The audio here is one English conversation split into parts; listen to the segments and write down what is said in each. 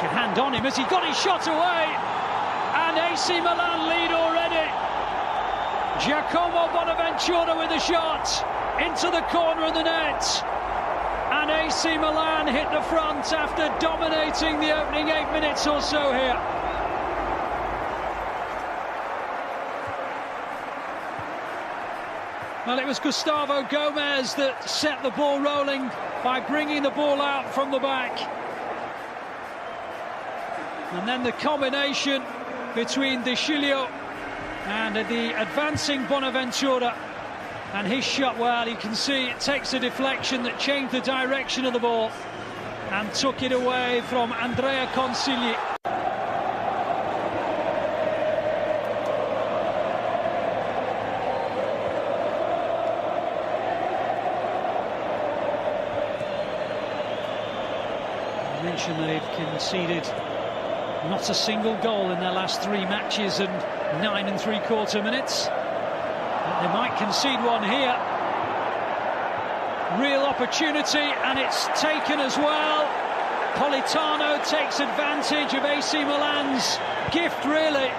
a hand on him as he got his shot away, and AC Milan lead already. Giacomo Bonaventura with a shot into the corner of the net, and AC Milan hit the front after dominating the opening 8 minutes or so here. Well, it was Gustavo Gomez that set the ball rolling by bringing the ball out from the back. And then the combination between De Sciglio and the advancing Bonaventura, and his shot, well, you can see it takes a deflection that changed the direction of the ball and took it away from Andrea Consigli. I mentioned they've conceded not a single goal in their last 3 matches and 9 3/4 minutes. But they might concede one here. Real opportunity, and it's taken as well. Politano takes advantage of AC Milan's gift, really.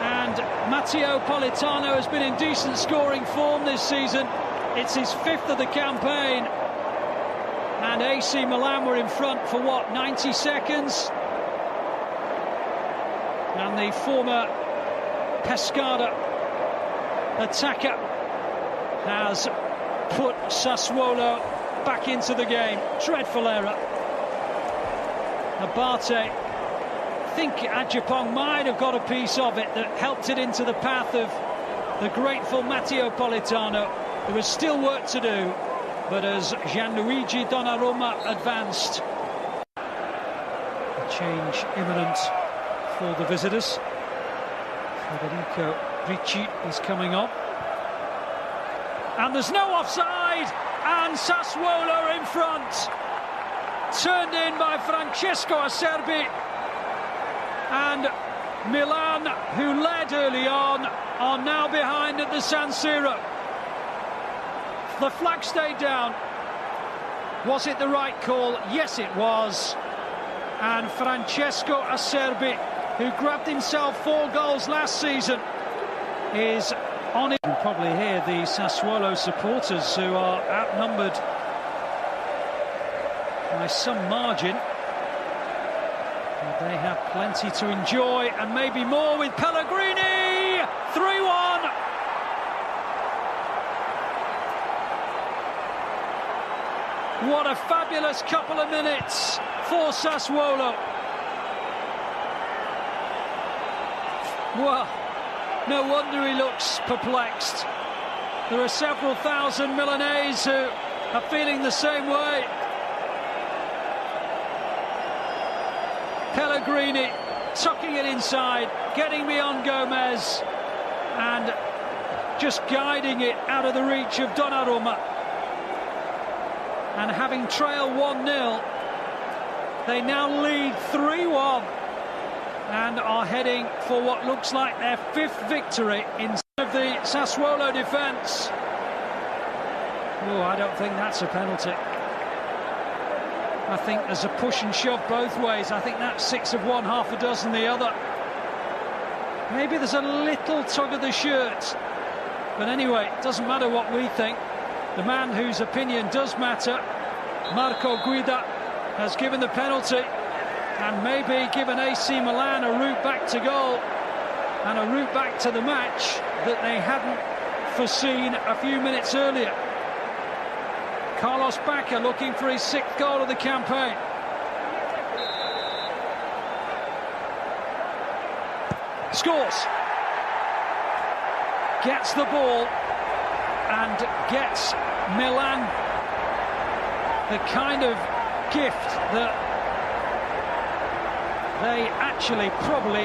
And Matteo Politano has been in decent scoring form this season. It's his 5th of the campaign. And AC Milan were in front for, what, 90 seconds? And the former Pescara attacker has put Sassuolo back into the game. Dreadful error. Abate, I think Ajapong might have got a piece of it that helped it into the path of the grateful Matteo Politano. There was still work to do, but as Gianluigi Donnarumma advanced, a change imminent for the visitors. Federico Ricci is coming on. And there's no offside, and Sassuolo in front. Turned in by Francesco Acerbi. And Milan, who led early on, are now behind at the San Siro. The flag stayed down. Was it the right call? Yes, it was. And Francesco Acerbi, who grabbed himself 4 goals last season, is on it. You can probably hear the Sassuolo supporters, who are outnumbered by some margin. But they have plenty to enjoy, and maybe more with Pellegrini. 3-1. What a fabulous couple of minutes for Sassuolo. Well, no wonder he looks perplexed. There are several thousand Milanese who are feeling the same way. Pellegrini tucking it inside, getting beyond Gomez, and just guiding it out of the reach of Donnarumma. And having trailed 1-0, they now lead 3-1 and are heading for what looks like their 5th victory in the Sassuolo defence. Oh, I don't think that's a penalty. I think there's a push and shove both ways. I think that's 6 of one, half a dozen the other. Maybe there's a little tug of the shirt. But anyway, it doesn't matter what we think. The man whose opinion does matter, Marco Guida, has given the penalty and maybe given AC Milan a route back to goal and a route back to the match that they hadn't foreseen a few minutes earlier. Carlos Bacca looking for his 6th goal of the campaign. Scores. Gets the ball and gets Milan the kind of gift that they actually probably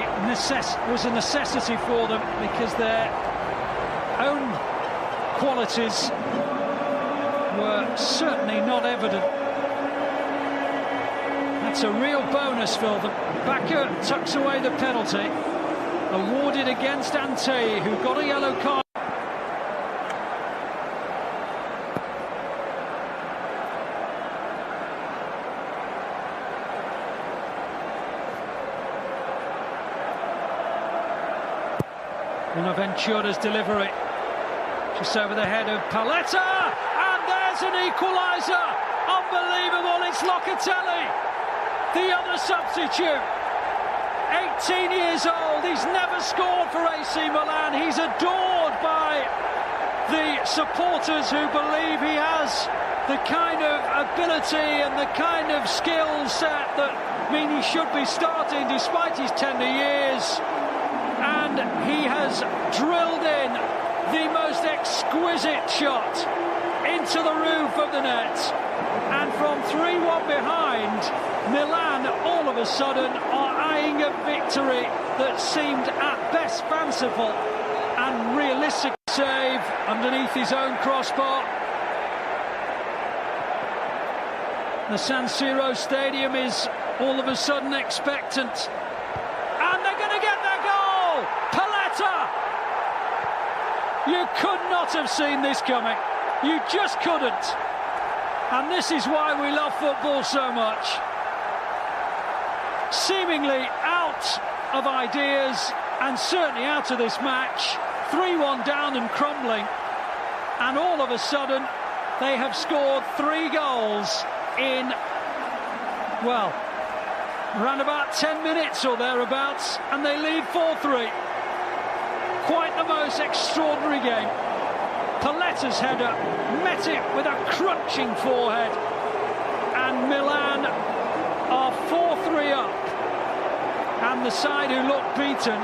was a necessity for them, because their own qualities were certainly not evident. That's a real bonus for them. Bacca tucks away the penalty, awarded against Ante, who got a yellow card. Bonaventura's delivery. Just over the head of Paletta, and there's an equaliser. Unbelievable, it's Locatelli, the other substitute. 18 years old, he's never scored for AC Milan. He's adored by the supporters who believe he has the kind of ability and the kind of skill set that mean he should be starting despite his tender years. And he has drilled in the most exquisite shot into the roof of the net. And from 3-1 behind, Milan all of a sudden are eyeing a victory that seemed at best fanciful and realistic. Save underneath his own crossbar. The San Siro stadium is all of a sudden expectant. And they're going to get their goal! Paletta! You could not have seen this coming. You just couldn't. And this is why we love football so much. Seemingly out of ideas and certainly out of this match. 3-1 down and crumbling. And all of a sudden, they have scored 3 goals in, well, around about 10 minutes or thereabouts, and they lead 4-3. Quite the most extraordinary game. Paletta's header met it with a crunching forehead, and Milan are 4-3 up, and the side who looked beaten